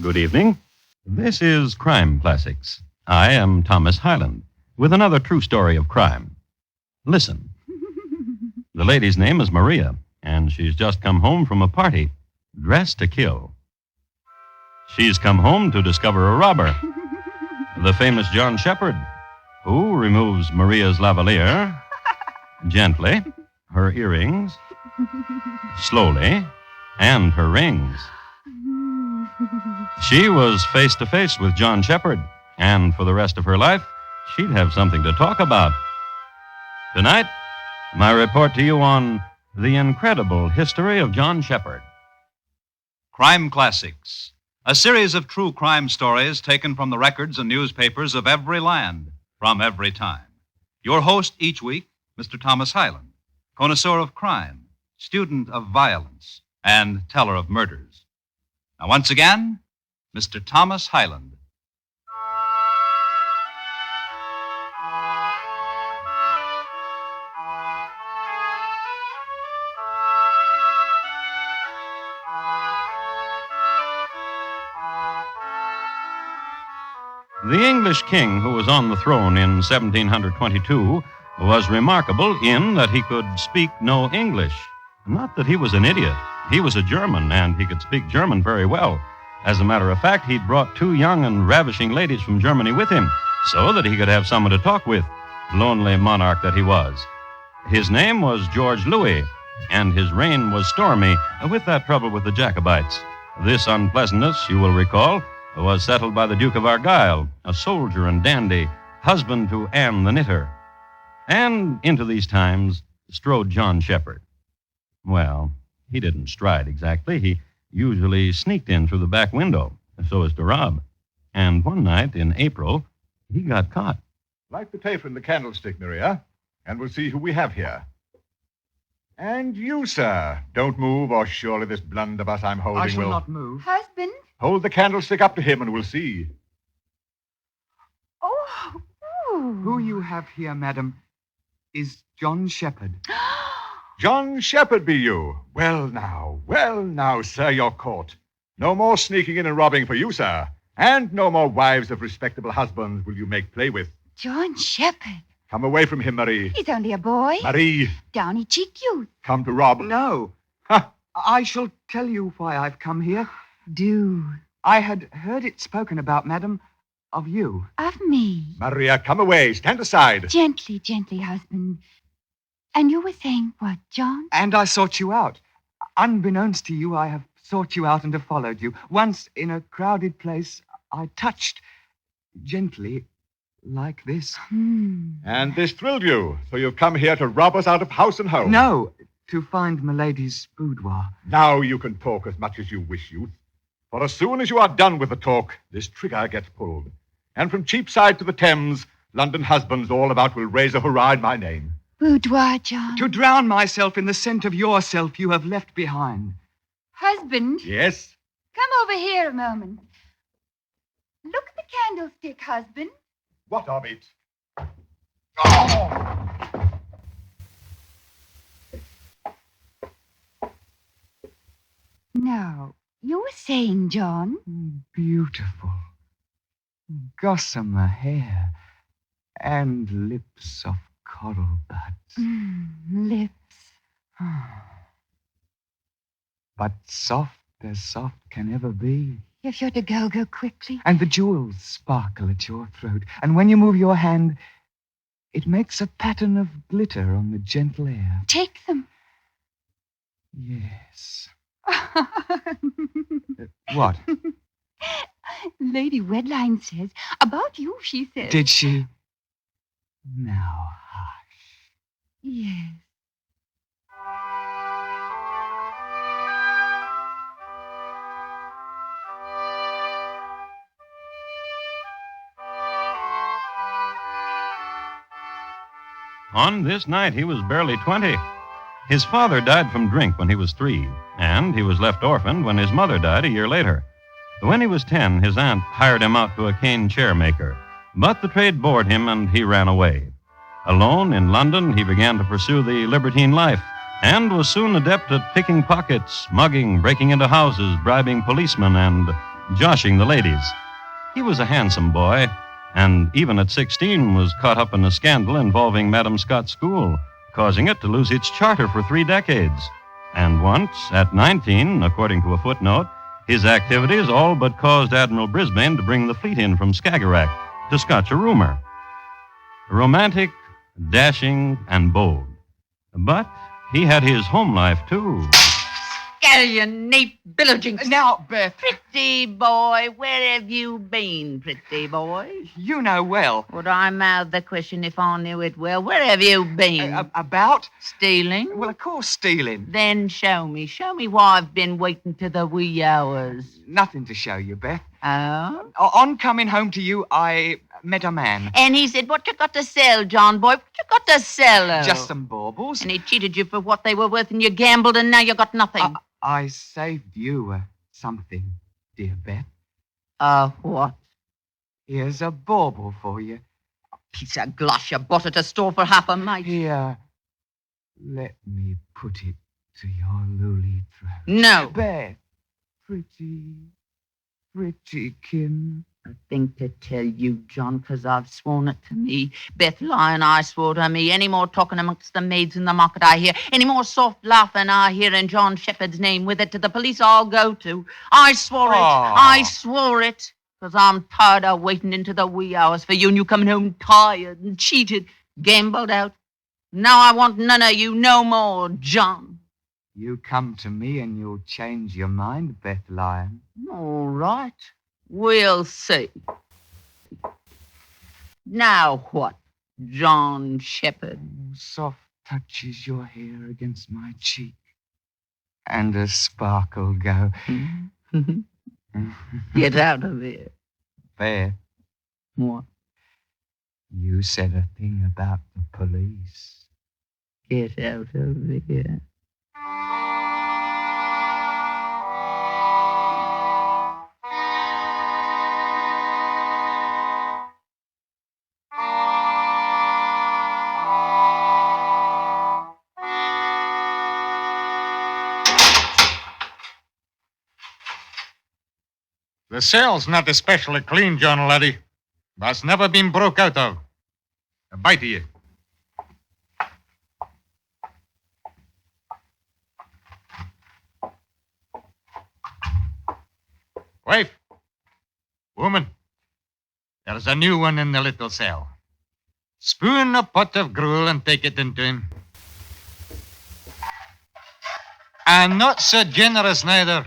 Good evening. This is Crime Classics. I am Thomas Hyland with another true story of crime. Listen. The lady's name is Maria, and she's just come home from a party, dressed to kill. She's come home to discover a robber, the famous John Shephard, who removes Maria's lavalier gently, her earrings slowly, and her rings. She was face to face with John Shephard, and for the rest of her life, she'd have something to talk about. Tonight, my report to you on the incredible history of John Shephard. Crime Classics, a series of true crime stories taken from the records and newspapers of every land, from every time. Your host each week, Mr. Thomas Hyland, connoisseur of crime, student of violence, and teller of murders. Now, once again, Mr. Thomas Hyland. The English king who was on the throne in 1722 was remarkable in that he could speak no English. Not that he was an idiot. He was a German, and he could speak German very well. As a matter of fact, he'd brought two young and ravishing ladies from Germany with him so that he could have someone to talk with, lonely monarch that he was. His name was George Louis, and his reign was stormy, with that trouble with the Jacobites. This unpleasantness, you will recall, was settled by the Duke of Argyll, a soldier and dandy, husband to Anne the knitter. And into these times strode John Shephard. Well, he didn't stride exactly. He usually sneaked in through the back window so as to rob. And one night in April, he got caught. Light the taper in the candlestick, Maria, and we'll see who we have here. And you, sir, don't move, or surely this blunderbuss I'm holding I shall will... not move. Husband? Hold the candlestick up to him and we'll see. Oh. Ooh. Who you have here, madam, is John Shephard. John Shephard be you? Well, now, sir, you're caught. No more sneaking in and robbing for you, sir. And no more wives of respectable husbands will you make play with. John Shephard. Come away from him, Marie. He's only a boy. Marie, Downy-cheeked youth. come to rob. No. Ha! I shall tell you why I've come here. Do. I had heard it spoken about, madam, of you. Of me. Maria, come away. Stand aside. Gently, gently, husband. And you were saying what, John? And I sought you out. Unbeknownst to you, I have sought you out and have followed you. Once, in a crowded place, I touched gently, like this. And this thrilled you, so you've come here to rob us out of house and home. No, to find milady's boudoir. Now you can talk as much as you wish, youth. For as soon as you are done with the talk, this trigger gets pulled. And from Cheapside to the Thames, London husbands all about will raise a hurrah in my name. Boudoir, John. To drown myself in the scent of yourself you have left behind. Husband. Yes? Come over here a moment. Look at the candlestick, husband. What of it? Oh! Now, you were saying, John. Beautiful. Gossamer hair and lips of coral buds. Lips. But soft as soft can ever be. If you're to go, go quickly. And the jewels sparkle at your throat. And when you move your hand, it makes a pattern of glitter on the gentle air. Take them. Yes. What? Lady Wedline says, about you, she says. Did she? Now, hush. Yes. On this night, he was barely 20. His father died from drink when he was 3, and he was left orphaned when his mother died a year later. When he was 10, his aunt hired him out to a cane chair maker, but the trade bored him and he ran away. Alone in London, he began to pursue the libertine life and was soon adept at picking pockets, mugging, breaking into houses, bribing policemen, and joshing the ladies. He was a handsome boy, and even at 16 was caught up in a scandal involving Madam Scott's school, causing it to lose its charter for 3 decades. And once, at 19, according to a footnote, his activities all but caused Admiral Brisbane to bring the fleet in from Skagerrak to scotch a rumor. Romantic, dashing, and bold. But he had his home life, too. Scallion, Nate, Billowjinks. Now, Beth, Pretty boy, where have you been, pretty boy? you know well. Would I mouth the question if I knew it well? Where have you been? About? Stealing? Well, of course, stealing. Then show me. Show me why I've been waiting to the wee hours. Nothing to show you, Beth. Oh? On coming home to you, I met a man. And he said, what you got to sell, John boy? What you got to sell? Oh? Just some baubles. And he cheated you for what they were worth and you gambled and now you got nothing. I saved you something, dear Beth. What? Here's a bauble for you. Piece of gloss you bought at a store for half a mite. Here, let me put it to your lily throat. No. Beth, pretty Kim. A thing to tell you, John, 'cause I've sworn it to me. Beth Lyon, I swore to me. Any more talking amongst the maids in the market I hear, any more soft laughing I hear, and John Shepherd's name with it, to the police I'll go to. I swore it. I swore it. 'Cause I'm tired of waiting into the wee hours for you, and you coming home tired and cheated, gambled out. Now I want none of you no more, John. You come to me and you'll change your mind, Beth Lyon. All right. We'll see. Now what, John Shepherd? Soft touches your hair against my cheek, and a sparkle go. Get out of here. Beth, What? you said a thing about the police. Get out of here. The cell's not especially clean, John laddie. That's never been broke out of. A bite of you. Wife. Woman. There's a new one in the little cell. Spoon a pot of gruel and take it into him. And not so generous neither.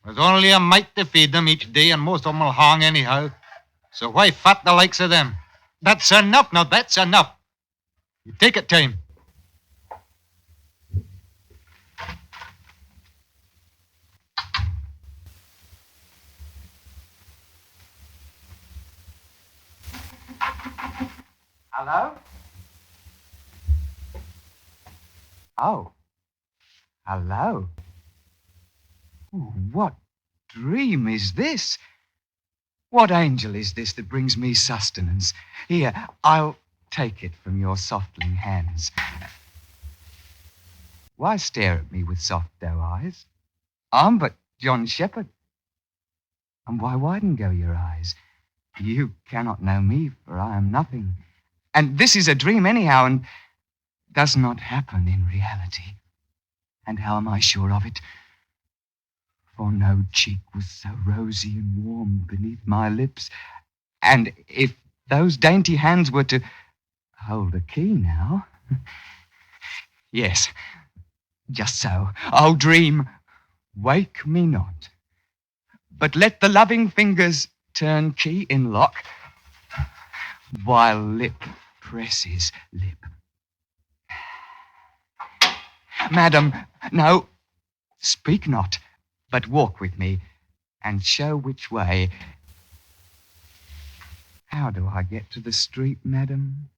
There's only a mite to feed them each day, and most of them will hang anyhow. So why fat the likes of them? That's enough now, that's enough. You take it to him. Hello? Oh. Hello. Oh, what dream is this? What angel is this that brings me sustenance? Here, I'll take it from your softling hands. Why stare at me with soft doe eyes? I'm but John Shepherd. And why widen go your eyes? You cannot know me, for I am nothing. And this is a dream anyhow, and does not happen in reality. And how am I sure of it? For no cheek was so rosy and warm beneath my lips. And if those dainty hands were to hold a key now... Yes, just so. Oh, dream, wake me not. But let the loving fingers turn key in lock, while lip presses lip. Madam, no, speak not, but walk with me, and show which way. How do I get to the street, madam?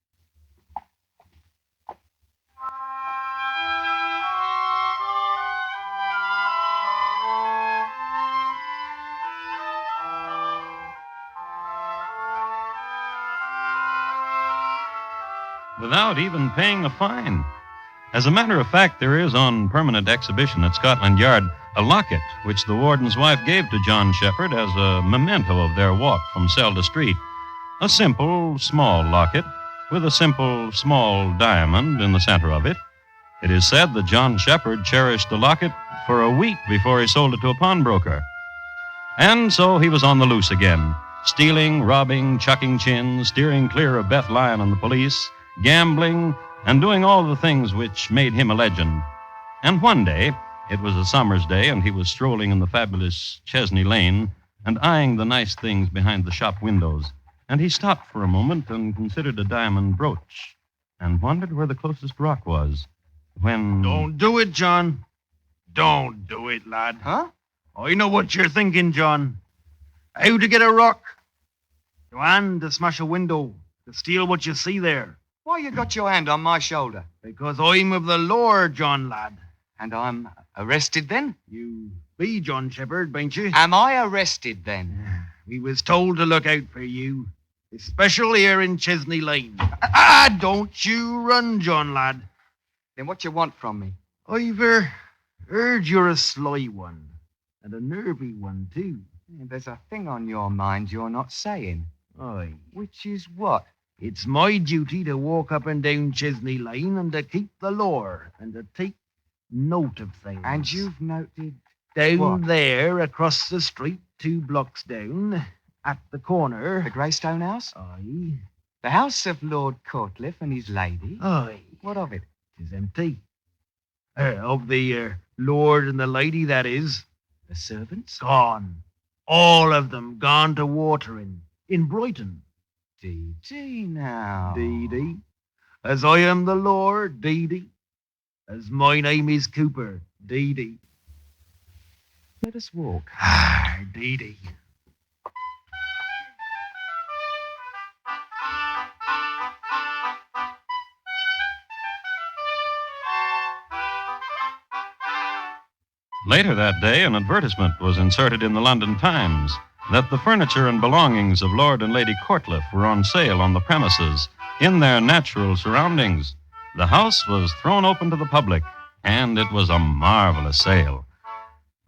Without even paying a fine. As a matter of fact, there is on permanent exhibition at Scotland Yard a locket which the warden's wife gave to John Shephard as a memento of their walk from cell to street. A simple, small locket with a simple, small diamond in the center of it. It is said that John Shephard cherished the locket for a week before he sold it to a pawnbroker. And so he was on the loose again, stealing, robbing, chucking chins, steering clear of Beth Lyon and the police, gambling, and doing all the things which made him a legend. And one day, it was a summer's day, and he was strolling in the fabulous Chesney Lane and eyeing the nice things behind the shop windows. And he stopped for a moment and considered a diamond brooch and wondered where the closest rock was when... Don't do it, John. Don't do it, lad. Huh? I know what you're thinking, John. How to get a rock? Joanne, to smash a window, to steal what you see there. Why you got your hand on my shoulder? Because I'm of the law, John, lad. And I'm arrested then? You be John Shepherd, bain't you? Am I arrested then? We was told to look out for you, especially here in Chesney Lane. Don't you run, John, lad. Then what you want from me? I've heard you're a sly one, and a nervy one, too. There's a thing on your mind you're not saying. Aye. Which is what? It's my duty to walk up and down Chesney Lane and to keep the law and to take note of things. And you've noted... Down what? there, across the street, 2 blocks down, at the corner... The Greystone House? Aye. The house of Lord Courtliff and his lady? Aye. What of it? 'Tis empty. Of the lord and the lady, that is. The servants? Gone. All of them gone to watering in Brighton. Dee now. Dee. As I am the Lord, Dee. As my name is Cooper, Dee. Let us walk. Dee. Later that day, an advertisement was inserted in the London Times that the furniture and belongings of Lord and Lady Courtliff were on sale on the premises in their natural surroundings. The house was thrown open to the public, and it was a marvelous sale.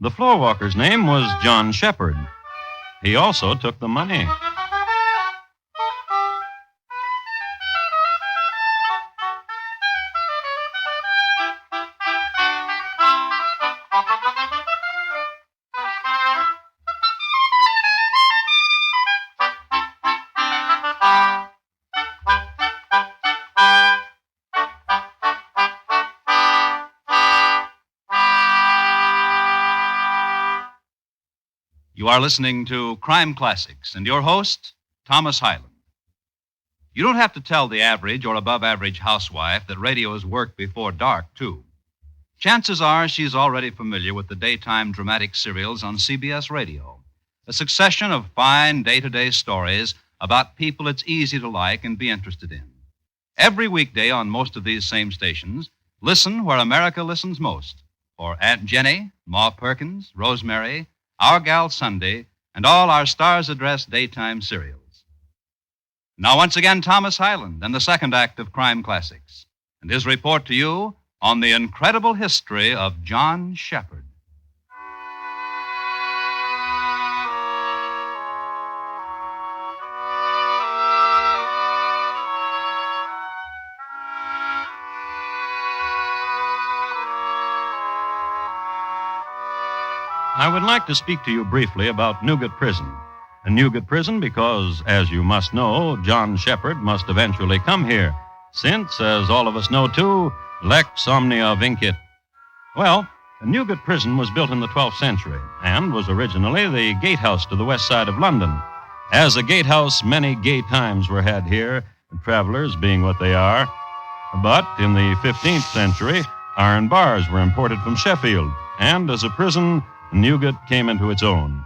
The floorwalker's name was John Shephard. He also took the money. You are listening to Crime Classics, and your host, Thomas Hyland. You don't have to tell the average or above average housewife that radio's work before dark, too. Chances are she's already familiar with the daytime dramatic serials on CBS Radio, a succession of fine day-to-day stories about people it's easy to like and be interested in. Every weekday on most of these same stations, listen where America listens most, for Aunt Jenny, Ma Perkins, Rosemary, Our Gal Sunday, and all our Stars Address daytime serials. Now, once again, Thomas Hyland and the second act of Crime Classics, and his report to you on the incredible history of John Shephard. I would like to speak to you briefly about Newgate Prison. Newgate Prison because, as you must know, John Shephard must eventually come here, since, as all of us know too, lex omnia vincit. Well, Newgate Prison was built in the 12th century and was originally the gatehouse to the west side of London. As a gatehouse, many gay times were had here, travelers being what they are. But in the 15th century, iron bars were imported from Sheffield, and as a prison, Newgate came into its own.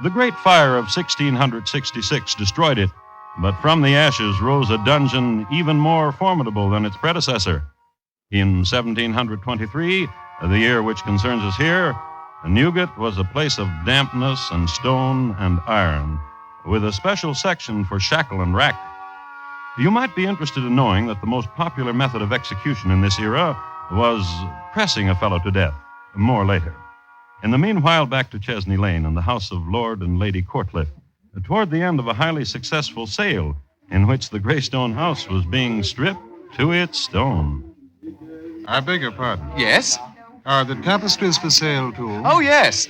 The Great Fire of 1666 destroyed it, but from the ashes rose a dungeon even more formidable than its predecessor. In 1723, the year which concerns us here, Newgate was a place of dampness and stone and iron, with a special section for shackle and rack. You might be interested in knowing that the most popular method of execution in this era was pressing a fellow to death, more later. In the meanwhile, back to Chesney Lane and the house of Lord and Lady Courtliff, toward the end of a highly successful sale in which the Greystone house was being stripped to its stone. I beg your pardon. Yes? Are the tapestries for sale, too? Oh, yes.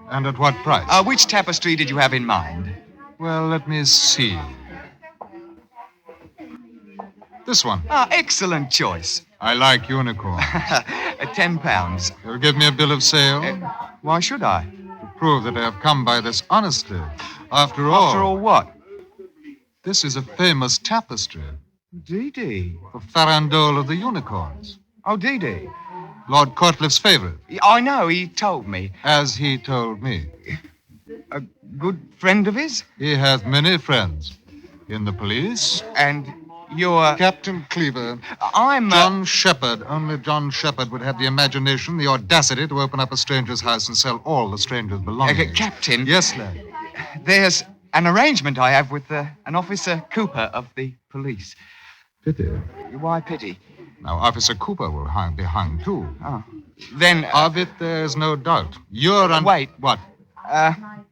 And at what price? Which tapestry did you have in mind? Well, let me see. This one. Excellent choice. I like unicorns. £10. You'll give me a bill of sale Why should I? to prove that I have come by this honestly. After all, After all, what? this is a famous tapestry. Dee. The farandole of the unicorns. Oh, Dee. Lord Courtliff's favorite, I know, he told me. as he told me. A good friend of his? He has many friends in the police. And you're... Captain Cleaver. I'm... John Shephard. Only John Shephard would have the imagination, the audacity to open up a stranger's house and sell all the stranger's belongings. Captain. Yes, lad. There's an arrangement I have with an Officer Cooper of the police. Pity. Why pity? Now, Officer Cooper will be hung, too. Oh. Then... Of it, there's no doubt. You're Wait. What?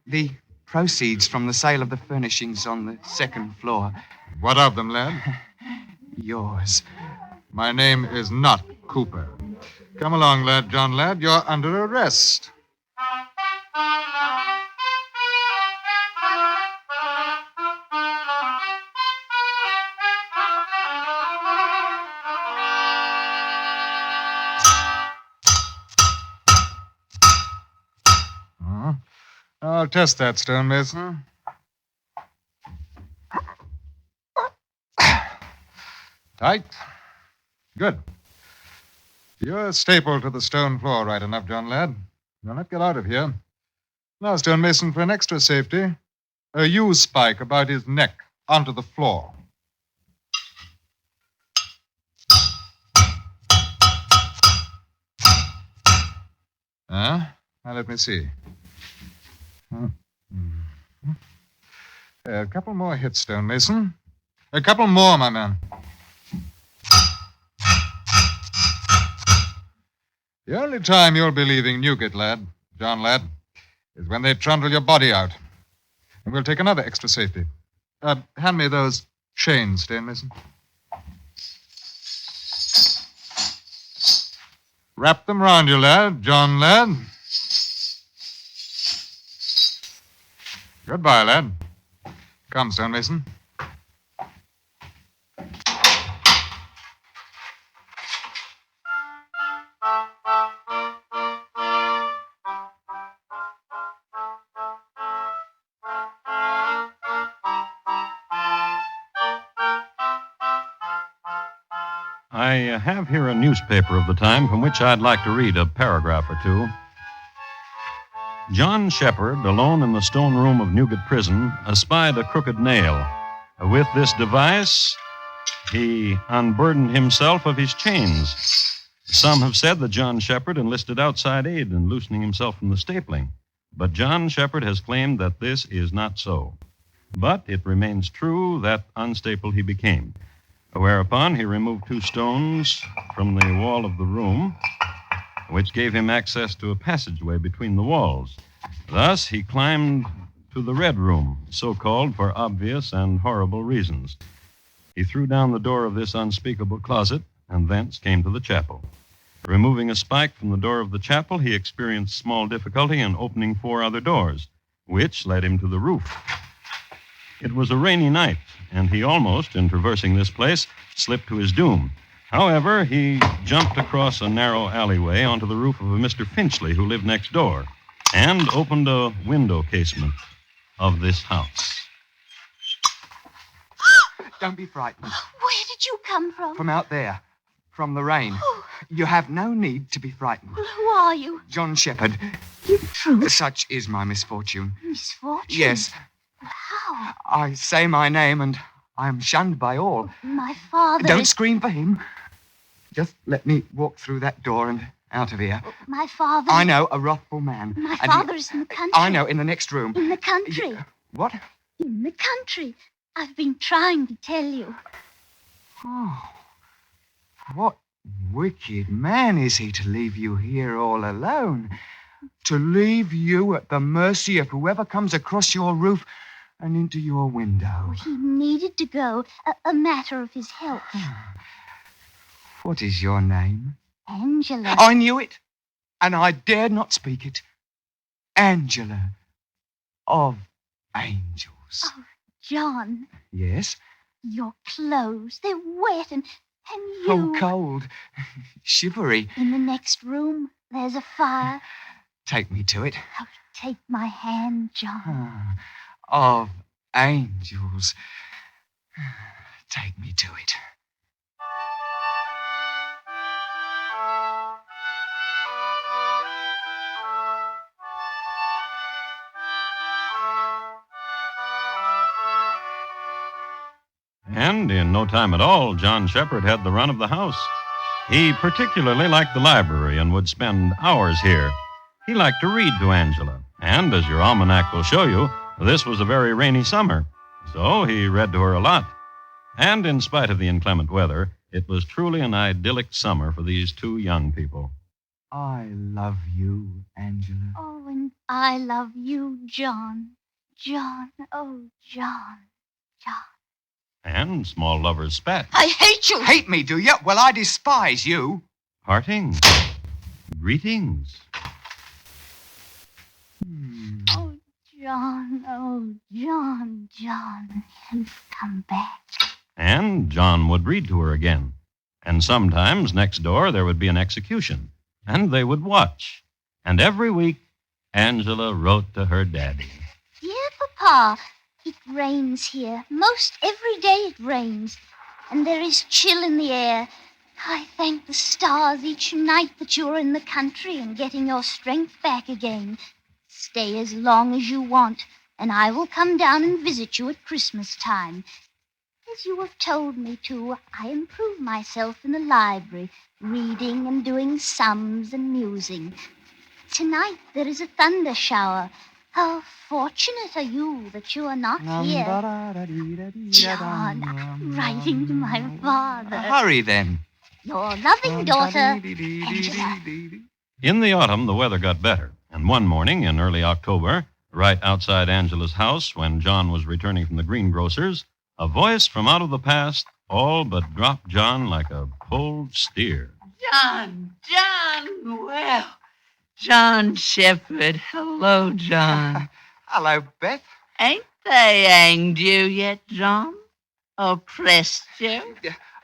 The proceeds from the sale of the furnishings on the second floor. What of them, lad? Yours. My name is not Cooper. Come along, lad, John, lad. You're under arrest. I'll test that, stonemason. Tight. Good. You're stapled to the stone floor right enough, John lad. You'll not get out of here. Now, stonemason, for an extra safety, a U-spike about his neck onto the floor. Now, let me see. A couple more hits, stonemason. A couple more, my man. The only time you'll be leaving Newgate, lad, John lad, is when they trundle your body out. And we'll take another extra safety. Hand me those chains, stonemason. Wrap them round you, lad, John lad. Goodbye, lad. Come, stonemason. I have here a newspaper of the time from which I'd like to read a paragraph or two. John Shephard, alone in the stone room of Newgate Prison, espied a crooked nail. With this device, he unburdened himself of his chains. Some have said that John Shephard enlisted outside aid in loosening himself from the stapling. But John Shephard has claimed that this is not so. But it remains true that unstapled he became. Whereupon he removed 2 stones from the wall of the room, which gave him access to a passageway between the walls. Thus, he climbed to the Red Room, so called for obvious and horrible reasons. He threw down the door of this unspeakable closet, and thence came to the chapel. Removing a spike from the door of the chapel, he experienced small difficulty in opening 4 other doors, which led him to the roof. It was a rainy night, and he almost, in traversing this place, slipped to his doom. However, he jumped across a narrow alleyway onto the roof of a Mr. Finchley who lived next door and opened a window casement of this house. Don't be frightened. Where did you come from? From out there. From the rain. You have no need to be frightened. Well, who are you? John Shephard. You true? Such is my misfortune. Misfortune? Yes. How? I say my name and I am shunned by all. My father... Don't scream for him. Just let me walk through that door and out of here. My father... I know, a wrathful man. My And father is in the country. I know, in the next room. In the country. What? In the country. I've been trying to tell you. Oh, what wicked man is he to leave you here all alone? To leave you at the mercy of whoever comes across your roof and into your window. He needed to go. A matter of his health. What is your name? Angela. I knew it, and I dared not speak it. Angela of Angels. Oh, John, Yes? your clothes, they're wet and you... Oh, cold. Shivery. In the next room, there's a fire. Take me to it. Oh, take my hand, John. Of Angels. Take me to it. And in no time at all, John Shepherd had the run of the house. He particularly liked the library and would spend hours here. He liked to read to Angela, and as your almanac will show you, this was a very rainy summer, so he read to her a lot. And in spite of the inclement weather, it was truly an idyllic summer for these two young people. I love you, Angela. Oh, and I love you, John. John, oh, John. And small lovers spat. I hate you. Hate me, do you? Well, I despise you. Parting. Greetings. Oh, John, John, you've come back. And John would read to her again. And sometimes next door there would be an execution. And they would watch. And every week, Angela wrote to her daddy. Dear Papa, it rains here. Most every day it rains. And there is chill in the air. I thank the stars each night that you're in the country and getting your strength back again. Stay as long as you want, and I will come down and visit you at Christmas time. As you have told me to, I improve myself in the library, reading and doing sums and musing. Tonight there is a thunder shower. How fortunate are you that you are not here. John, I'm writing to my father. Hurry, then. Your loving daughter, Angela. In the autumn, the weather got better. And one morning in early October, right outside Angela's house, when John was returning from the greengrocer's, a voice from out of the past all but dropped John like a pulled steer. John, well, John Shepherd. Hello, John. Hello, Beth. Ain't they hanged you yet, John? Oppressed you?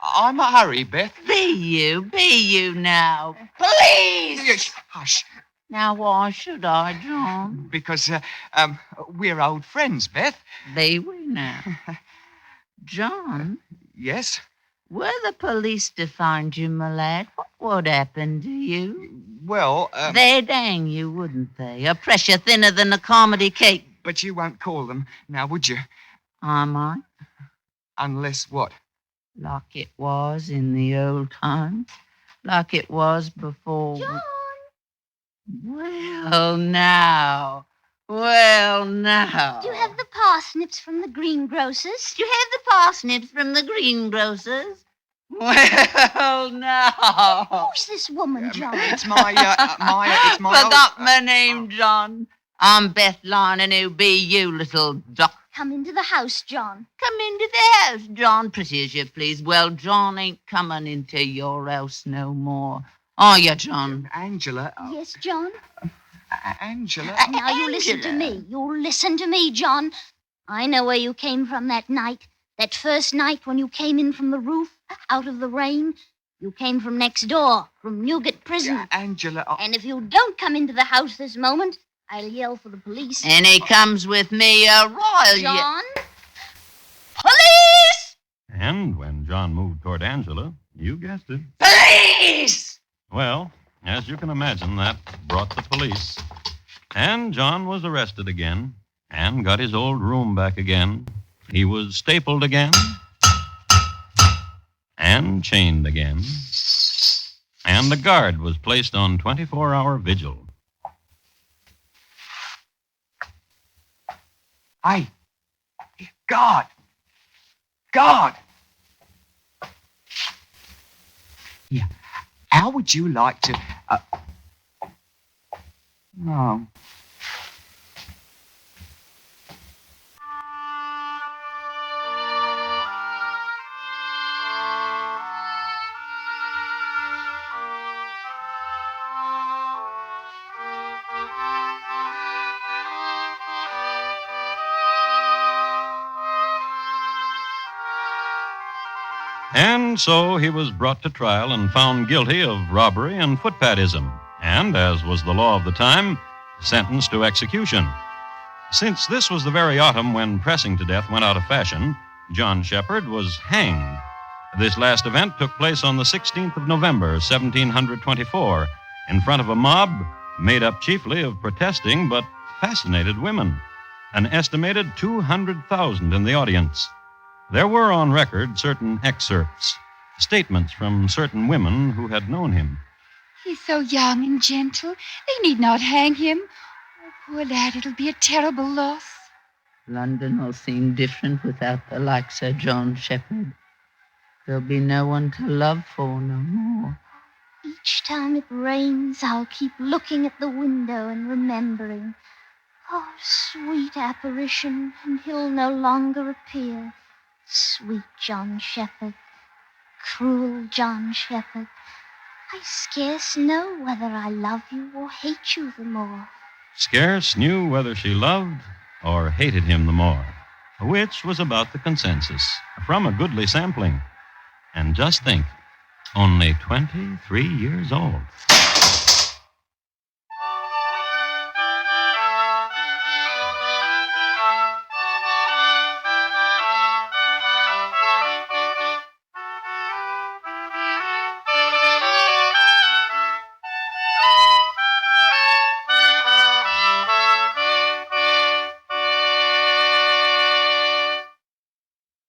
I'm a hurry, Beth. Be you now. Please! Hush. Now, why should I, John? Because, we're old friends, Beth. Be we now? John, Yes? were the police to find you, my lad, what would happen to you? Well, They'd hang you, wouldn't they? A pressure thinner than a comedy cake. but you won't call them, now would you? I might, Unless what? like it was in the old times, like it was before. John! Well, now. Well, now. Do you have the parsnips from the greengrocer's? Do you have the parsnips from the greengrocer's? Well, now. Who's this woman, John? It's my Forgot my name, John. I'm Beth Lyon, and who be you, little duck? Come into the house, John. Come into the house, John, pretty as you please. Well, John ain't coming into your house no more. Are you, John? Angela. Yes, John? Angela. Now you listen to me. You listen to me, John. I know where you came from that night. That first night when you came in from the roof, out of the rain. You came from next door, from Newgate Prison. Angela. And if you don't come into the house this moment, I'll yell for the police. And he comes with me, royal. John? Police! And when John moved toward Angela, you guessed it. Police! Well, as you can imagine, that brought the police. And John was arrested again and got his old room back again. He was stapled again and chained again. And the guard was placed on 24-hour vigil. Hey. God. God. Yeah. How would you like to... No. And so he was brought to trial and found guilty of robbery and footpadism, and, as was the law of the time, sentenced to execution. Since this was the very autumn when pressing to death went out of fashion, John Shephard was hanged. This last event took place on the 16th of November, 1724, in front of a mob made up chiefly of protesting but fascinated women, an estimated 200,000 in the audience. There were on record certain excerpts, statements from certain women who had known him. He's so young and gentle. They need not hang him. Oh, poor lad, it'll be a terrible loss. London will seem different without the likes of John Shephard. There'll be no one to love for no more. Each time it rains, I'll keep looking at the window and remembering. Oh, sweet apparition, and he'll no longer appear. Sweet John Shephard, cruel John Shephard, I scarce know whether I love you or hate you the more. Scarce knew whether she loved or hated him the more, which was about the consensus from a goodly sampling. And just think, only 23 years old.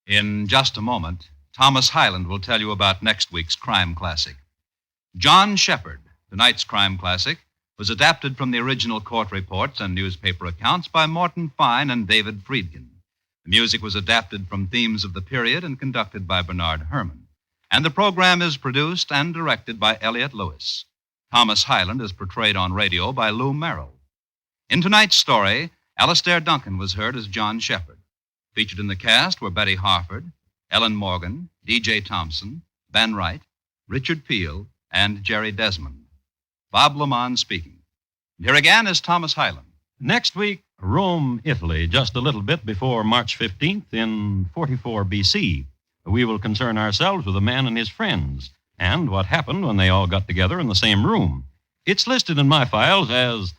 In just a moment, Thomas Hyland will tell you about next week's crime classic. John Shephard, tonight's crime classic, was adapted from the original court reports and newspaper accounts by Morton Fine and David Friedkin. The music was adapted from themes of the period and conducted by Bernard Herrmann. And the program is produced and directed by Elliott Lewis. Thomas Hyland is portrayed on radio by Lou Merrill. In tonight's story, Alastair Duncan was heard as John Shephard. Featured in the cast were Betty Harford, Ellen Morgan, D.J. Thompson, Ben Wright, Richard Peel, and Jerry Desmond. Bob Lamont speaking. And here again is Thomas Hyland. Next week, Rome, Italy, just a little bit before March 15th in 44 BC. We will concern ourselves with a man and his friends and what happened when they all got together in the same room. It's listed in my files as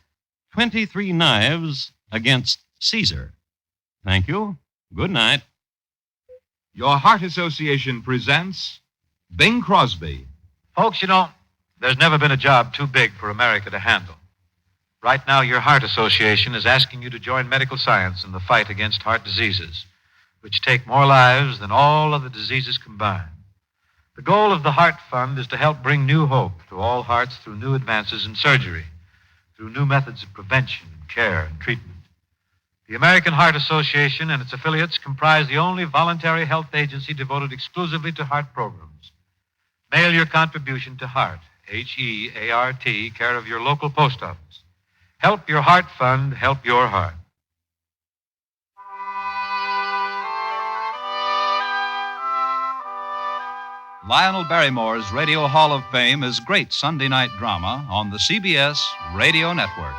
23 Knives Against Caesar. Thank you. Good night. Your Heart Association presents Bing Crosby. Folks, you know, there's never been a job too big for America to handle. Right now, your Heart Association is asking you to join medical science in the fight against heart diseases, which take more lives than all other diseases combined. The goal of the Heart Fund is to help bring new hope to all hearts through new advances in surgery, through new methods of prevention and care and treatment. The American Heart Association and its affiliates comprise the only voluntary health agency devoted exclusively to heart programs. Mail your contribution to Heart, H-E-A-R-T, care of your local post office. Help your Heart Fund help your heart. Lionel Barrymore's Radio Hall of Fame is great Sunday night drama on the CBS Radio Network.